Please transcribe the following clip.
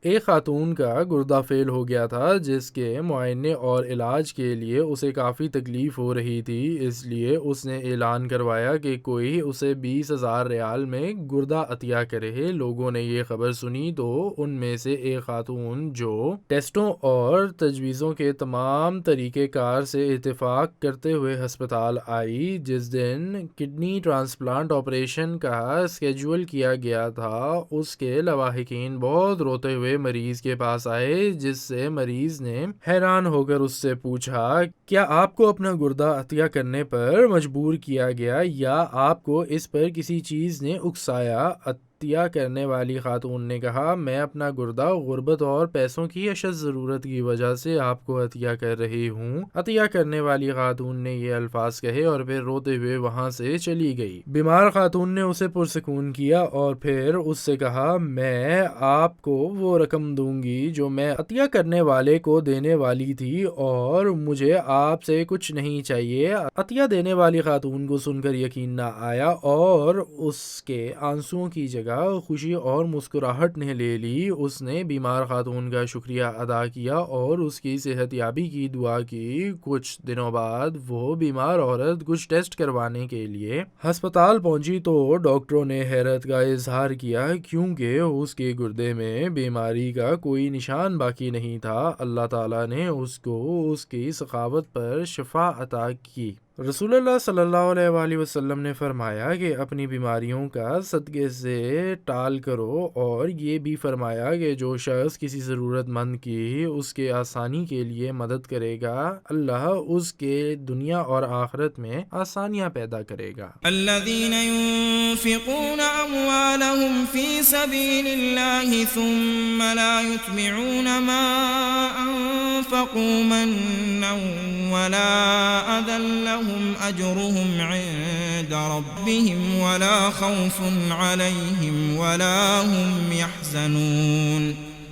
ایک خاتون کا گردہ فیل ہو گیا تھا جس کے معائنے اور علاج کے لیے اسے کافی تکلیف ہو رہی تھی، اس لیے اس نے اعلان کروایا کہ کوئی اسے 20,000 ریال میں گردہ عطیہ کرے۔ لوگوں نے یہ خبر سنی تو ان میں سے ایک خاتون جو ٹیسٹوں اور تجویزوں کے تمام طریقہ کار سے اتفاق کرتے ہوئے ہسپتال آئی۔ جس دن کڈنی ٹرانسپلانٹ آپریشن کا اسکیڈول کیا گیا تھا، اس کے لواحقین بہت روتے ہوئے مریض کے پاس آئے، جس سے مریض نے حیران ہو کر اس سے پوچھا، کیا آپ کو اپنا گردہ عطیہ کرنے پر مجبور کیا گیا یا آپ کو اس پر کسی چیز نے اکسایا؟ عطیہ کرنے والی خاتون نے کہا، میں اپنا گردہ غربت اور پیسوں کی اشد ضرورت کی وجہ سے آپ کو عطیہ کر رہی ہوں۔ عطیہ کرنے والی خاتون نے یہ الفاظ کہے اور پھر روتے ہوئے وہاں سے چلی گئی۔ بیمار خاتون نے اسے پرسکون کیا اور پھر اس سے کہا، میں آپ کو وہ رقم دوں گی جو میں عطیہ کرنے والے کو دینے والی تھی اور مجھے آپ سے کچھ نہیں چاہیے۔ عطیہ دینے والی خاتون کو سن کر یقین نہ آیا اور اس کے آنسوؤں کی جگہ خوشی اور مسکراہٹ نے لے لی۔ اس نے بیمار خاتون کا شکریہ ادا کیا اور اس کی صحت یابی کی دعا کی۔ کچھ دنوں بعد وہ بیمار عورت کچھ ٹیسٹ کروانے کے لیے ہسپتال پہنچی تو ڈاکٹروں نے حیرت کا اظہار کیا کیونکہ اس کے گردے میں بیماری کا کوئی نشان باقی نہیں تھا۔ اللہ تعالیٰ نے اس کو اس کی سخاوت پر شفا عطا کی۔ رسول اللہ صلی اللہ علیہ وآلہ وسلم نے فرمایا کہ اپنی بیماریوں کا صدقے سے ٹال کرو، اور یہ بھی فرمایا کہ جو شخص کسی ضرورت مند کی اس کے آسانی کے لیے مدد کرے گا، اللہ اس کے دنیا اور آخرت میں آسانیاں پیدا کرے گا۔ الذين ينفقون أموالهم في سبيل الله ثم لا يتبعون ما أنفقوا منا ولا أذى لهم أجرهم عند ربهم ولا خوف عليهم ولا هم يحزنون۔